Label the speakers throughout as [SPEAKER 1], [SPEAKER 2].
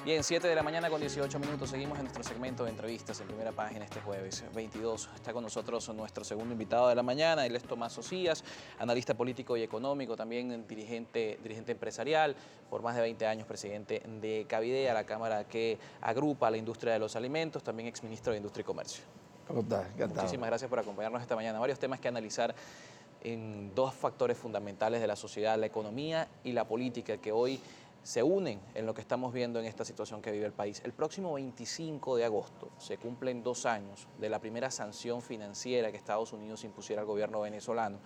[SPEAKER 1] Bien, 7 de la mañana con 18 minutos. Seguimos en nuestro segmento de entrevistas en Primera Página este jueves 22. Está con nosotros nuestro segundo invitado de la mañana. Él es Tomás Socias, analista político y económico, también dirigente empresarial, por más de 20 años presidente de Cavidea, la cámara que agrupa a la industria de los alimentos, también exministro de Industria y Comercio.
[SPEAKER 2] ¿Cómo estás?
[SPEAKER 1] Muchísimas gracias por acompañarnos esta mañana. Varios temas que analizar en dos factores fundamentales de la sociedad, la economía y la política, que hoy se unen en lo que estamos viendo en esta situación que vive el país. El próximo 25 de agosto se cumplen 2 años de la primera sanción financiera que Estados Unidos impusiera al gobierno venezolano.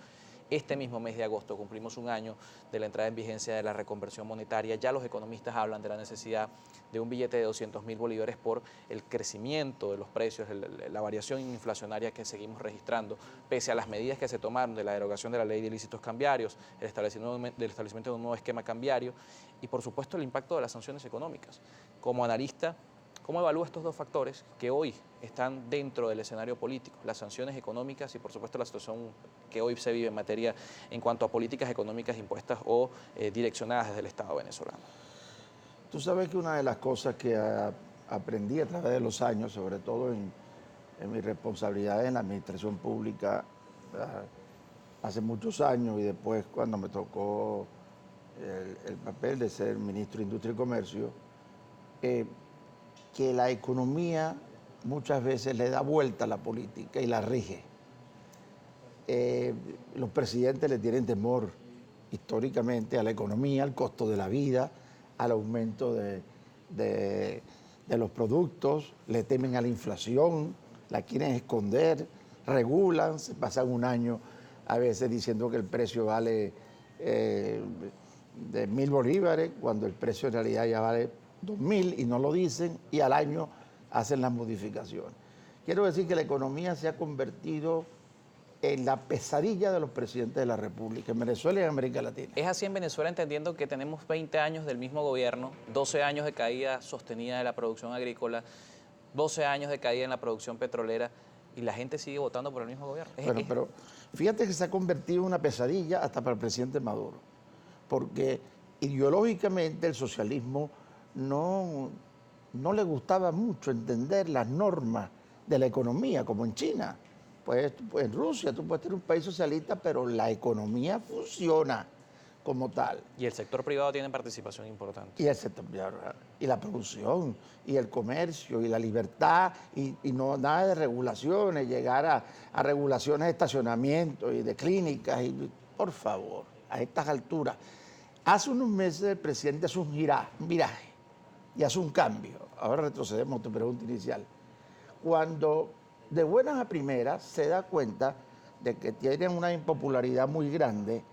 [SPEAKER 1] Este mismo mes de agosto cumplimos 1 año de la entrada en vigencia de la reconversión monetaria. Ya los economistas hablan de la necesidad de un billete de 200.000 bolívares por el crecimiento de los precios, la variación inflacionaria que seguimos registrando, pese a las medidas que se tomaron de la derogación de la ley de ilícitos cambiarios, el establecimiento de un nuevo esquema cambiario y, por supuesto, el impacto de las sanciones económicas. Como analista, ¿cómo evalúa estos dos factores que hoy están dentro del escenario político? Las sanciones económicas y, por supuesto, la situación que hoy se vive en materia en cuanto a políticas económicas impuestas o direccionadas desde el Estado venezolano.
[SPEAKER 2] Tú sabes que una de las cosas que aprendí a través de los años, sobre todo en mi responsabilidad en la administración pública, hace muchos años y después cuando me tocó el papel de ser ministro de Industria y Comercio, que la economía muchas veces le da vuelta a la política y la rige. Los presidentes le tienen temor históricamente a la economía, al costo de la vida, al aumento de los productos, le temen a la inflación, la quieren esconder, regulan, se pasan 1 año a veces diciendo que el precio vale de 1.000 bolívares, cuando el precio en realidad ya vale 2.000 y no lo dicen, y al año hacen las modificaciones. Quiero decir que la economía se ha convertido en la pesadilla de los presidentes de la República, en Venezuela y en América Latina.
[SPEAKER 1] Es así en Venezuela, entendiendo que tenemos 20 años del mismo gobierno, 12 años de caída sostenida de la producción agrícola, 12 años de caída en la producción petrolera, y la gente sigue votando por el mismo gobierno.
[SPEAKER 2] Bueno, pero fíjate que se ha convertido en una pesadilla hasta para el presidente Maduro, porque ideológicamente el socialismo no le gustaba mucho entender las normas de la economía, como en China. Pues en Rusia tú puedes tener un país socialista, pero la economía funciona como tal.
[SPEAKER 1] Y el sector privado tiene participación importante.
[SPEAKER 2] Y el sector privado, y la producción, y el comercio, y la libertad, y no nada de regulaciones, llegar a regulaciones de estacionamiento y de clínicas, y por favor, a estas alturas. Hace unos meses el presidente hace un viraje y hace un cambio. Ahora retrocedemos a tu pregunta inicial. Cuando de buenas a primeras se da cuenta de que tienen una impopularidad muy grande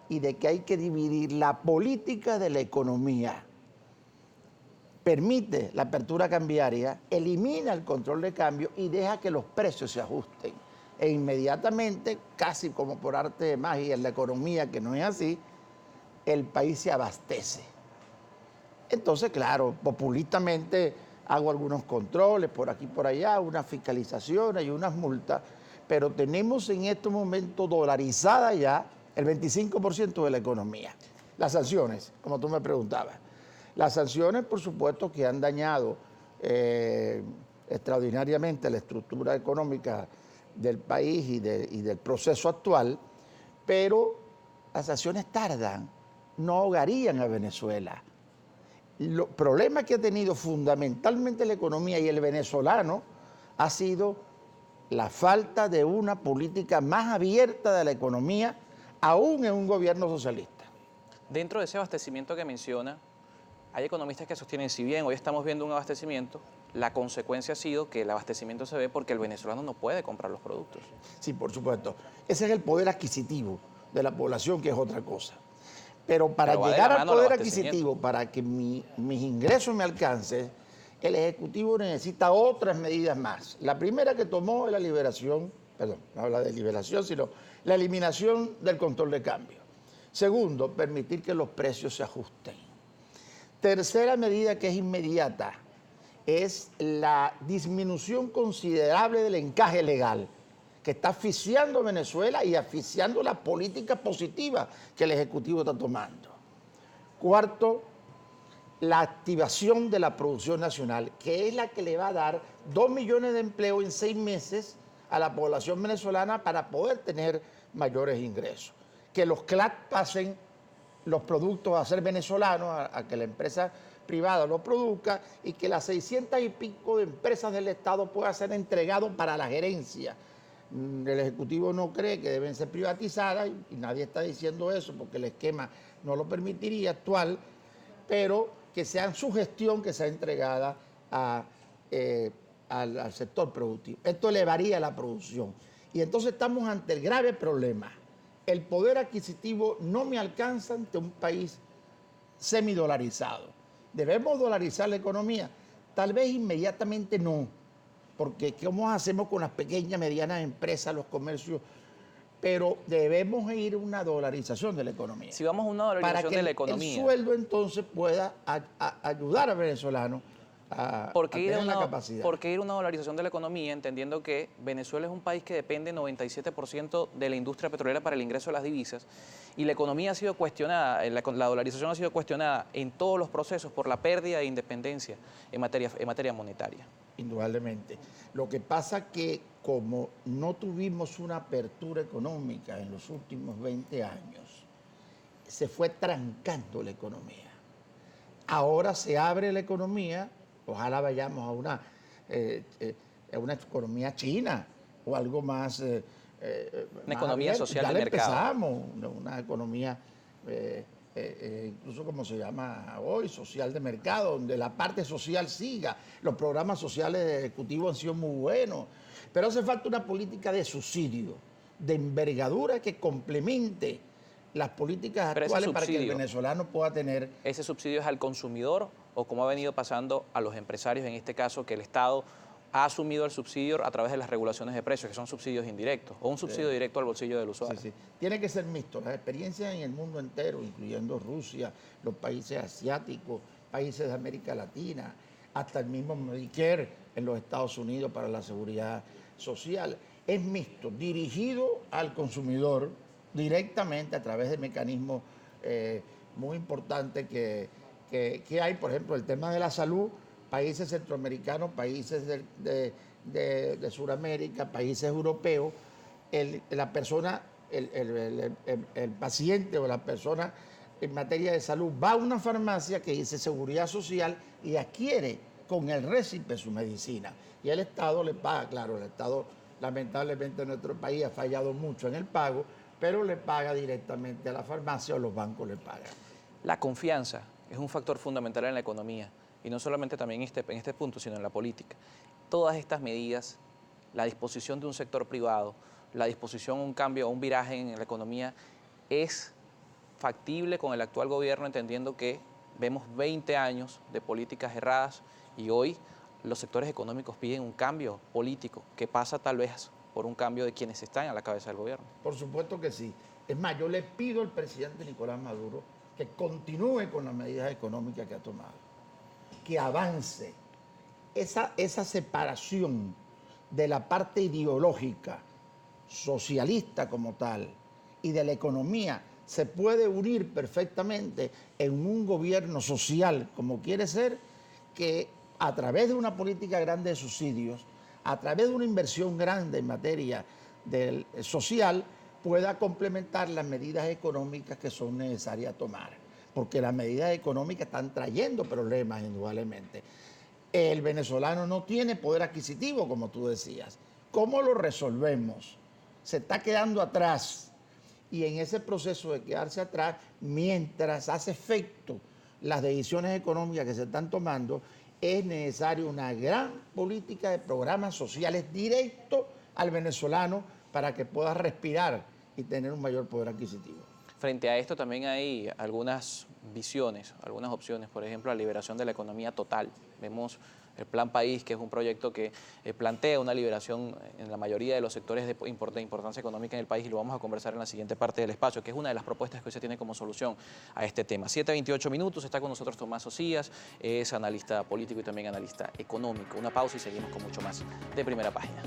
[SPEAKER 2] y de que hay que dividir la política de la economía. Permite la apertura cambiaria, elimina el control de cambio y deja que los precios se ajusten. E inmediatamente, casi como por arte de magia en la economía, que no es así, el país se abastece. Entonces, claro, populistamente hago algunos controles por aquí y por allá, unas fiscalizaciones y unas multas, pero tenemos en este momento dolarizada ya el 25% de la economía. Las sanciones, como tú me preguntabas. Las sanciones, por supuesto, que han dañado extraordinariamente la estructura económica del país y del proceso actual, pero las sanciones tardan, no ahogarían a Venezuela. Los problemas que ha tenido fundamentalmente la economía y el venezolano ha sido la falta de una política más abierta de la economía, aún en un gobierno socialista.
[SPEAKER 1] Dentro de ese abastecimiento que menciona, hay economistas que sostienen, si bien hoy estamos viendo un abastecimiento, la consecuencia ha sido que el abastecimiento se ve porque el venezolano no puede comprar los productos.
[SPEAKER 2] Sí, por supuesto. Ese es el poder adquisitivo de la población, que es otra cosa. Pero para llegar al poder adquisitivo, para que mis ingresos me alcancen, el Ejecutivo necesita otras medidas más. La primera que tomó es la liberación, perdón, no habla de liberación, sino la eliminación del control de cambio. Segundo, permitir que los precios se ajusten. Tercera medida, que es inmediata, es la disminución considerable del encaje legal, que está asfixiando a Venezuela y asfixiando la política positiva que el Ejecutivo está tomando. Cuarto, la activación de la producción nacional, que es la que le va a dar 2 millones de empleos en 6 meses a la población venezolana para poder tener mayores ingresos. Que los CLAC pasen los productos a ser venezolanos, a que la empresa privada lo produzca y que las 600 y pico de empresas del Estado puedan ser entregados para la gerencia. El Ejecutivo no cree que deben ser privatizadas y nadie está diciendo eso porque el esquema no lo permitiría actual, pero que sean su gestión que sea entregada al sector productivo. Esto elevaría la producción. Y entonces estamos ante el grave problema. El poder adquisitivo no me alcanza ante un país semidolarizado. ¿Debemos dolarizar la economía? Tal vez inmediatamente no, porque ¿cómo hacemos con las pequeñas, medianas empresas, los comercios? Pero debemos ir a una dolarización de la economía.
[SPEAKER 1] Si vamos a una dolarización de la economía,
[SPEAKER 2] el sueldo entonces pueda ayudar al venezolano a tener la capacidad.
[SPEAKER 1] ¿Por qué ir a una dolarización de la economía, entendiendo que Venezuela es un país que depende 97% de la industria petrolera para el ingreso de las divisas? Y la economía ha sido cuestionada, la dolarización ha sido cuestionada en todos los procesos por la pérdida de independencia en materia monetaria.
[SPEAKER 2] Indudablemente. Lo que pasa que como no tuvimos una apertura económica en los últimos 20 años, se fue trancando la economía. Ahora se abre la economía, ojalá vayamos a una economía china o algo más...
[SPEAKER 1] una economía social de mercado.
[SPEAKER 2] Ya empezamos, una economía, incluso como se llama hoy, social de mercado, donde la parte social siga. Los programas sociales de Ejecutivo han sido muy buenos, pero hace falta una política de subsidio, de envergadura que complemente las políticas actuales para que el venezolano pueda tener...
[SPEAKER 1] ¿Ese subsidio es al consumidor o como ha venido pasando a los empresarios, en este caso, que el Estado ha asumido el subsidio a través de las regulaciones de precios, que son subsidios indirectos, o un subsidio directo al bolsillo del usuario?
[SPEAKER 2] Sí, sí. Tiene que ser mixto. Las experiencias en el mundo entero, incluyendo Rusia, los países asiáticos, países de América Latina, hasta el mismo Medicare en los Estados Unidos para la seguridad social, es mixto, dirigido al consumidor directamente a través de mecanismos muy importantes que hay, por ejemplo, el tema de la salud, países centroamericanos, países de Sudamérica, países europeos, la persona, el paciente o la persona en materia de salud va a una farmacia que dice Seguridad Social y adquiere con el récipe su medicina. Y el Estado le paga, claro, el Estado lamentablemente en nuestro país ha fallado mucho en el pago, pero le paga directamente a la farmacia o los bancos le pagan.
[SPEAKER 1] La confianza es un factor fundamental en la economía, y no solamente también en este punto, sino en la política. Todas estas medidas, la disposición de un sector privado, la disposición a un cambio, a un viraje en la economía, es factible con el actual gobierno, entendiendo que vemos 20 años de políticas erradas y hoy los sectores económicos piden un cambio político que pasa tal vez por un cambio de quienes están a la cabeza del gobierno.
[SPEAKER 2] Por supuesto que sí. Es más, yo le pido al presidente Nicolás Maduro que continúe con las medidas económicas que ha tomado, que avance. Esa separación de la parte ideológica, socialista como tal, y de la economía, se puede unir perfectamente en un gobierno social como quiere ser, que a través de una política grande de subsidios, a través de una inversión grande en materia social, pueda complementar las medidas económicas que son necesarias tomar. Porque las medidas económicas están trayendo problemas, indudablemente. El venezolano no tiene poder adquisitivo, como tú decías. ¿Cómo lo resolvemos? Se está quedando atrás. Y en ese proceso de quedarse atrás, mientras hace efecto las decisiones económicas que se están tomando, es necesaria una gran política de programas sociales directos al venezolano para que pueda respirar y tener un mayor poder adquisitivo.
[SPEAKER 1] Frente a esto también hay algunas visiones, algunas opciones, por ejemplo, la liberación de la economía total. Vemos el Plan País, que es un proyecto que plantea una liberación en la mayoría de los sectores de importancia económica en el país, y lo vamos a conversar en la siguiente parte del espacio, que es una de las propuestas que hoy se tiene como solución a este tema. 7:28 minutos, está con nosotros Tomás Osías, es analista político y también analista económico. Una pausa y seguimos con mucho más de Primera Página.